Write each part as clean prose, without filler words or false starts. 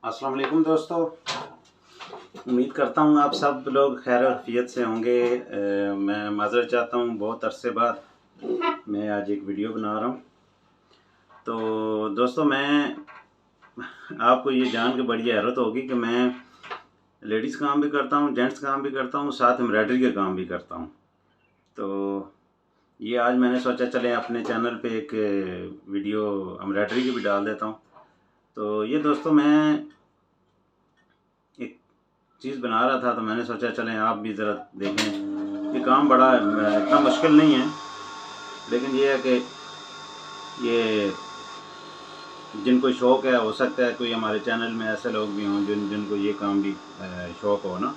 अस्सलाम वालेकुम दोस्तों, उम्मीद करता हूँ आप सब लोग खैर आफियत से होंगे। मैं माज़रत चाहता हूँ, बहुत अरसे बाद मैं आज एक वीडियो बना रहा हूँ। तो दोस्तों, मैं आपको ये जान के बड़ी हैरत होगी कि मैं लेडीज़ काम भी करता हूँ, जेंट्स काम भी करता हूँ, साथ एम्ब्रॉयडरी के काम भी करता हूँ। तो ये आज मैंने सोचा चले अपने चैनल पे एक वीडियो एम्ब्रॉयडरी की भी डाल देता हूँ। तो ये दोस्तों, मैं एक चीज़ बना रहा था, तो मैंने सोचा चलें आप भी ज़रा देखें। ये काम बड़ा इतना मुश्किल नहीं है, लेकिन ये है कि ये जिनको शौक़ है, हो सकता है कोई हमारे चैनल में ऐसे लोग भी हों जिनको ये काम भी शौक़ हो ना।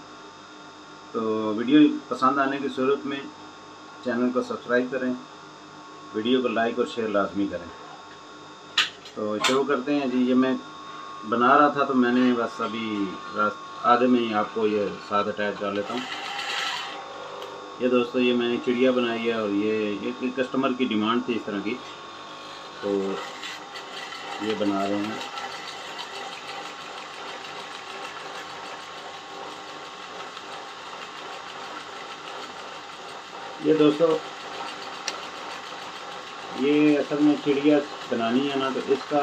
तो वीडियो पसंद आने की सूरत में चैनल को सब्सक्राइब करें, वीडियो को लाइक और शेयर लाजमी करें। तो शुरू करते हैं जी। ये मैं बना रहा था, तो मैंने बस अभी आधे में ही आपको ये साथ अटैच कर लेता हूँ। ये दोस्तों, ये मैंने चिड़िया बनाई है और ये कस्टमर की डिमांड थी इस तरह की, तो ये बना रहे हैं। ये दोस्तों, ये असल में चिड़िया बनानी है ना, तो इसका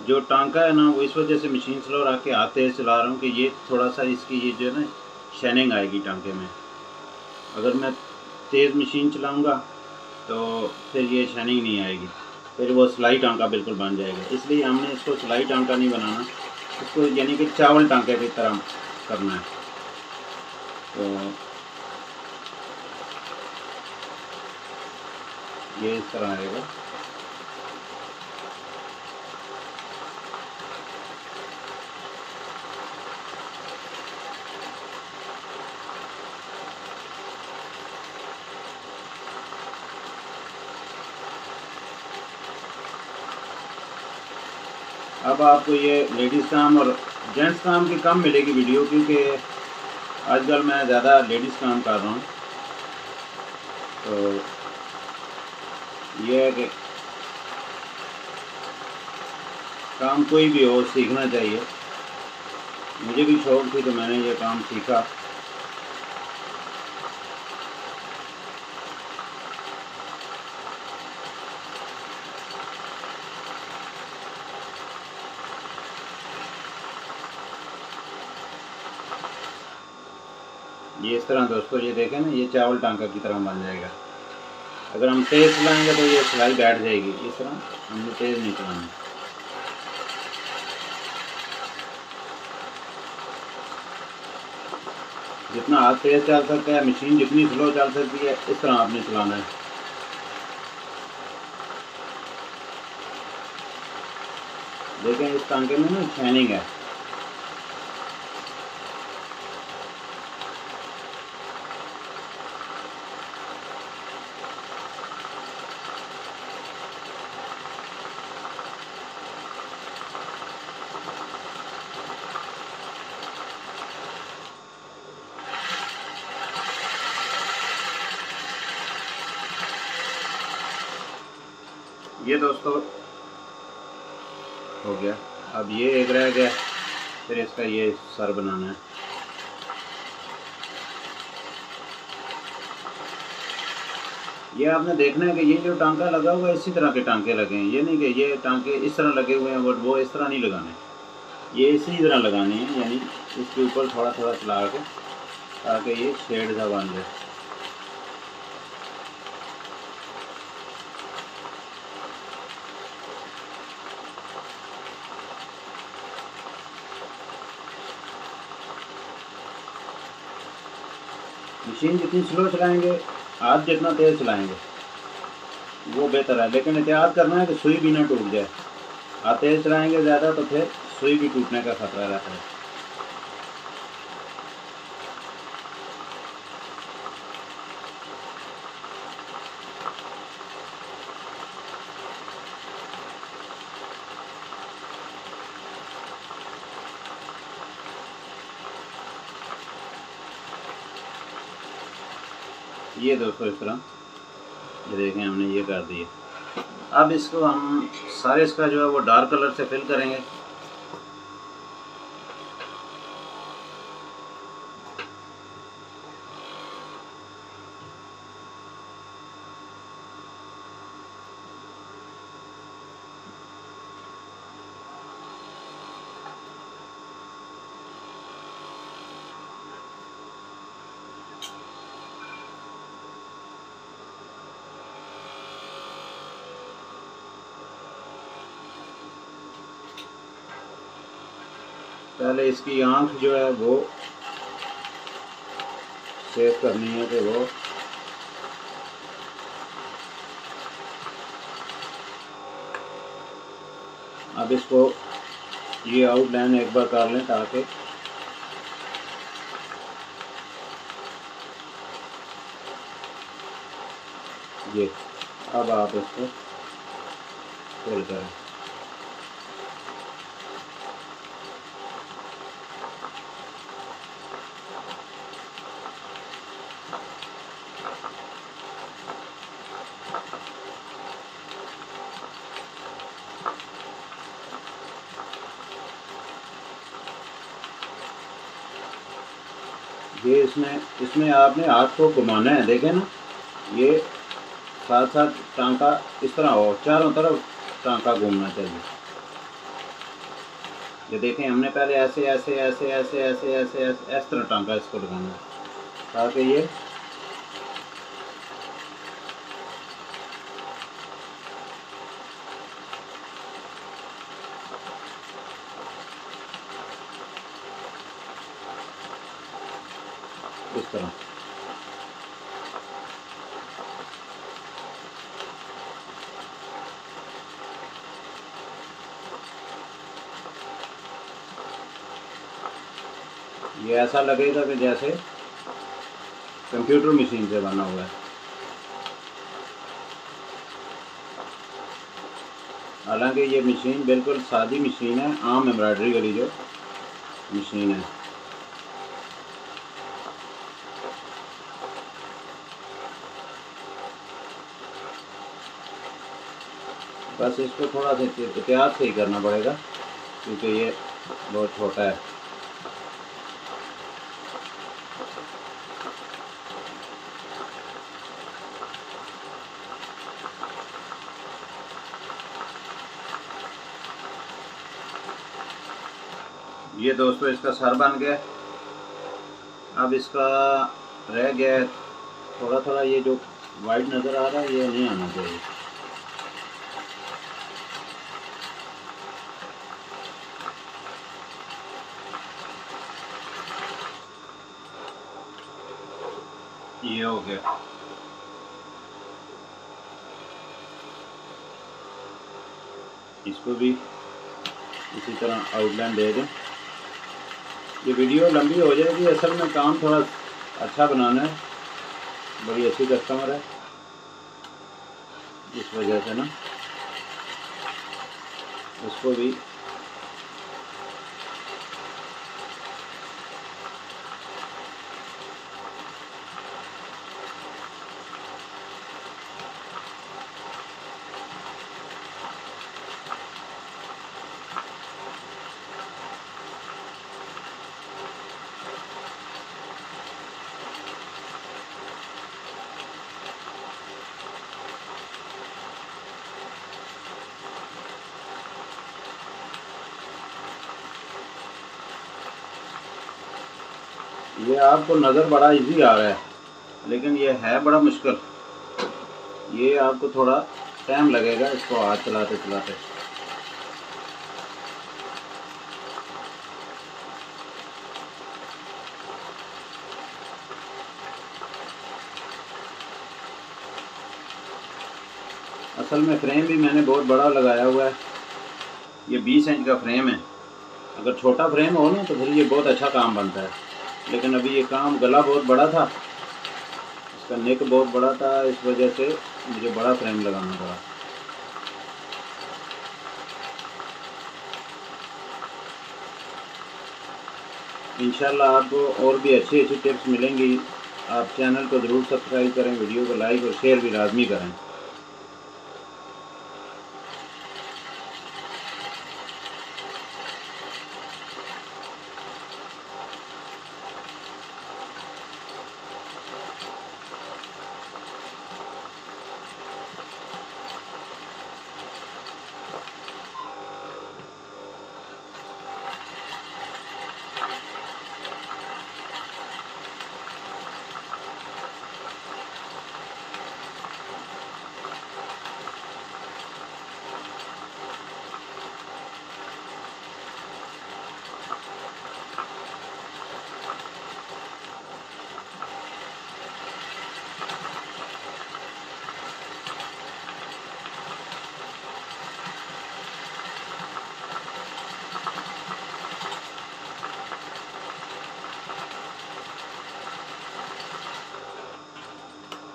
जो टांका है ना, वो इस वजह से मशीन स्लो रख के हाथ तेज़ चला रहा हूँ कि ये थोड़ा सा इसकी ये जो है ना शाइनिंग आएगी टांके में। अगर मैं तेज़ मशीन चलाऊँगा तो फिर ये शाइनिंग नहीं आएगी, फिर वो सिलाई टांका बिल्कुल बन जाएगा। इसलिए हमने इसको सिलाई टांका नहीं बनाना, इसको यानी कि चावल टांके की तरह करना है। तो ये इस तरह आएगा। अब आपको ये लेडीज़ काम और जेंट्स काम की कम मिलेगी वीडियो, क्योंकि आजकल मैं ज़्यादा लेडीज़ काम कर रहा हूँ। तो ये है कि काम कोई भी हो, सीखना चाहिए। मुझे भी शौक़ थी तो मैंने ये काम सीखा। ये इस तरह दोस्तों, ये देखें ना, ये चावल टांका की तरह बन जाएगा। अगर हम तेज़ चलाएंगे तो ये सिलाई बैठ जाएगी। इस तरह हमने तेज़ नहीं चलाना। जितना हाथ तेज़ चल सकता है, मशीन जितनी स्लो चल सकती है, इस तरह आपने चलाना है। देखें, इस टांके में ना शाइनिंग है। ये दोस्तों हो गया। अब ये एक रह गया, फिर इसका ये सर बनाना है। ये आपने देखना है कि ये जो टांका लगा हुआ है, इसी तरह के टांके लगे हैं। ये नहीं कि ये टांके इस तरह लगे हुए हैं, बट वो इस तरह नहीं लगाने, ये इसी तरह लगाने हैं। यानी इसके ऊपर थोड़ा थोड़ा चला के, ताकि ये शेड सा बन जाए। मशीन जितनी स्लो चलाएंगे, हाथ जितना तेज़ चलाएंगे, वो बेहतर है। लेकिन एहतियात करना है कि सुई भी ना टूट जाए। हाथ तेज़ चलाएंगे ज़्यादा तो फिर सुई भी टूटने का खतरा रहता है। ये दोस्तों, इस तरह ये देखें, हमने ये कर दिया। अब इसको हम सारे इसका जो है वो डार्क कलर से फिल करेंगे। पहले इसकी आंख जो है वो सेट करनी है कि वो अब इसको ये आउटलाइन एक बार कर लें ताकि ये अब आप इसको फिल करें। ये इसमें आपने हाथ को घुमाना है, देखें ना, ये साथ साथ टांका इस तरह हो, चारों तरफ टांका घूमना चाहिए। ये देखें, हमने पहले ऐसे ऐसे ऐसे ऐसे ऐसे ऐसे ऐसे इस तरह टांका इसको लगाना है ताकि ये इस तरह। ये ऐसा लगेगा कि जैसे कंप्यूटर मशीन से बना हुआ है। हालांकि ये मशीन बिल्कुल सादी मशीन है, आम एम्ब्रॉयडरी वाली जो मशीन है। बस इसको थोड़ा सा एहतियात से ही करना पड़ेगा क्योंकि ये बहुत छोटा है। ये दोस्तों इसका सर बन गया। अब इसका रह गया थोड़ा थोड़ा, ये जो वाइट नज़र आ रहा है ये नहीं आना चाहिए। ये हो गया। इसको भी इसी तरह आउटलाइन दे दें। ये वीडियो लंबी हो जाएगी, असल में काम थोड़ा अच्छा बनाना है, बड़ी अच्छी कस्टमर है, इस वजह से ना उसको भी ये आपको नज़र बड़ा इजी आ रहा है, लेकिन ये है बड़ा मुश्किल। ये आपको थोड़ा टाइम लगेगा इसको हाथ चलाते चलाते। असल में फ्रेम भी मैंने बहुत बड़ा लगाया हुआ है, ये 20 इंच का फ्रेम है। अगर छोटा फ्रेम हो ना तो फिर ये बहुत अच्छा काम बनता है, लेकिन अभी ये काम गला बहुत बड़ा था, इसका नेक बहुत बड़ा था, इस वजह से मुझे बड़ा फ्रेम लगाना पड़ा। इंशाल्लाह आपको और भी अच्छी अच्छी टिप्स मिलेंगी। आप चैनल को ज़रूर सब्सक्राइब करें, वीडियो को लाइक और शेयर भी लाजमी करें।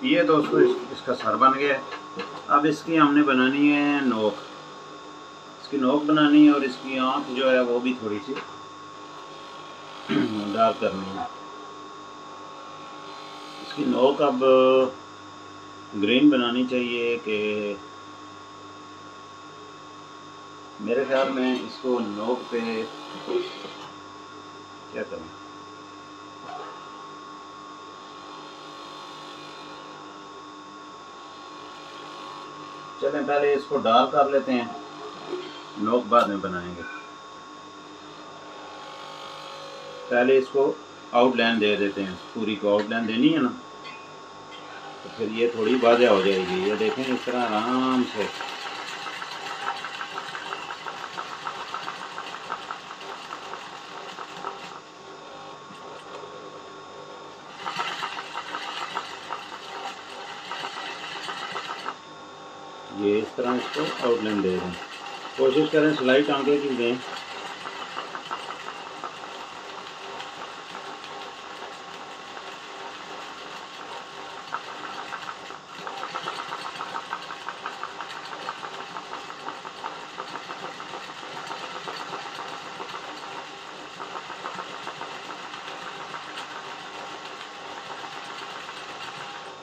ये दोस्तों इसका सर बन गया है। अब इसकी हमने बनानी है नोक, इसकी नोक बनानी है और इसकी आँख जो है वो भी थोड़ी सी डार्क करनी है। इसकी नोक अब ग्रीन बनानी चाहिए कि मेरे ख्याल में इसको नोक पे क्या करूँ, चलें पहले इसको डार्क कर लेते हैं, नोक बाद में बनाएंगे। पहले इसको आउटलाइन दे देते हैं, पूरी को आउटलाइन देनी है ना, तो फिर ये थोड़ी वाज़ेह हो जाएगी। ये देखें इस तरह आराम से ये इस तरह इसको आउटलाइन दे दें। कोशिश करें सिलाई टांके की दें।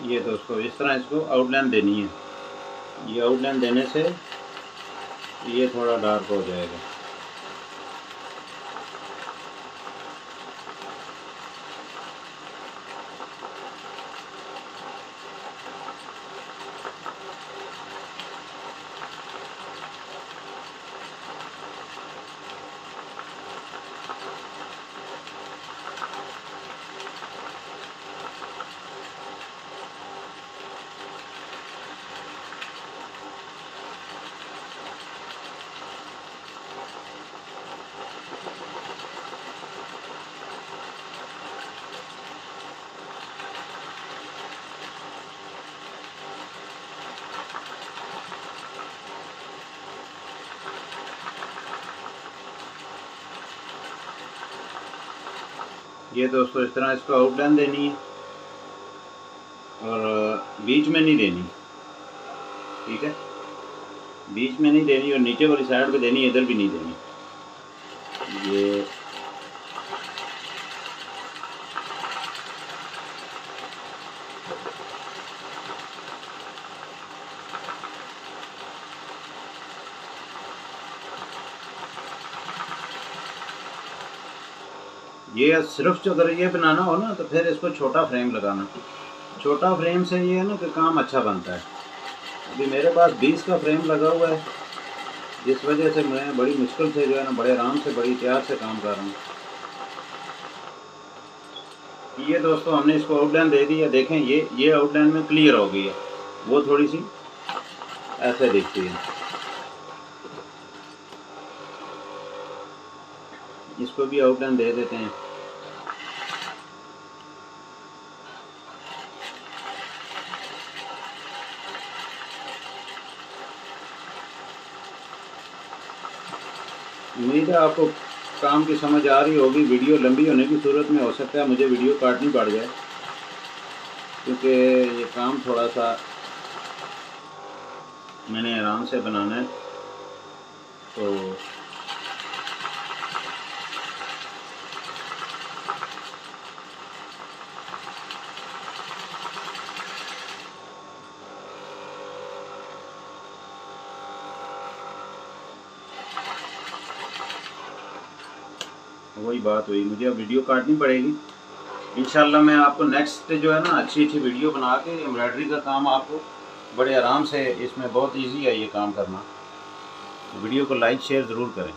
ये दोस्तों इस तरह इसको आउटलाइन देनी है। ये आउटलाइन देने से ये थोड़ा डार्क हो जाएगा। ये दोस्तों इस तरह इसको आउटलाइन देनी है और बीच में नहीं देनी, ठीक है, बीच में नहीं देनी और नीचे वाली साइड पे देनी, इधर भी नहीं देनी। ये सिर्फ जो अगर ये बनाना हो ना तो फिर इसको छोटा फ्रेम लगाना। छोटा फ्रेम से ये है ना कि काम अच्छा बनता है। अभी मेरे पास 20 का फ्रेम लगा हुआ है, जिस वजह से मैं बड़ी मुश्किल से जो है ना बड़े आराम से बड़ी प्यार से काम कर रहा हूँ। ये दोस्तों हमने इसको आउटलाइन दे दी है। देखें ये आउटलाइन में क्लियर हो गई है, वो थोड़ी सी ऐसे दिखती है। इसको भी आउटलाइन दे देते हैं। उम्मीद है आपको काम की समझ आ रही होगी। वीडियो लंबी होने की सूरत में हो सकता है मुझे वीडियो काटनी पड़ जाए, क्योंकि ये काम थोड़ा सा मैंने आराम से बनाना है। तो वही बात हुई, मुझे अब वीडियो काटनी पड़ेगी। इंशाल्लाह मैं आपको नेक्स्ट जो है ना अच्छी वीडियो बना के एम्ब्रॉयडरी का काम आपको बड़े आराम से, इसमें बहुत इजी है ये काम करना। वीडियो को लाइक शेयर ज़रूर करें।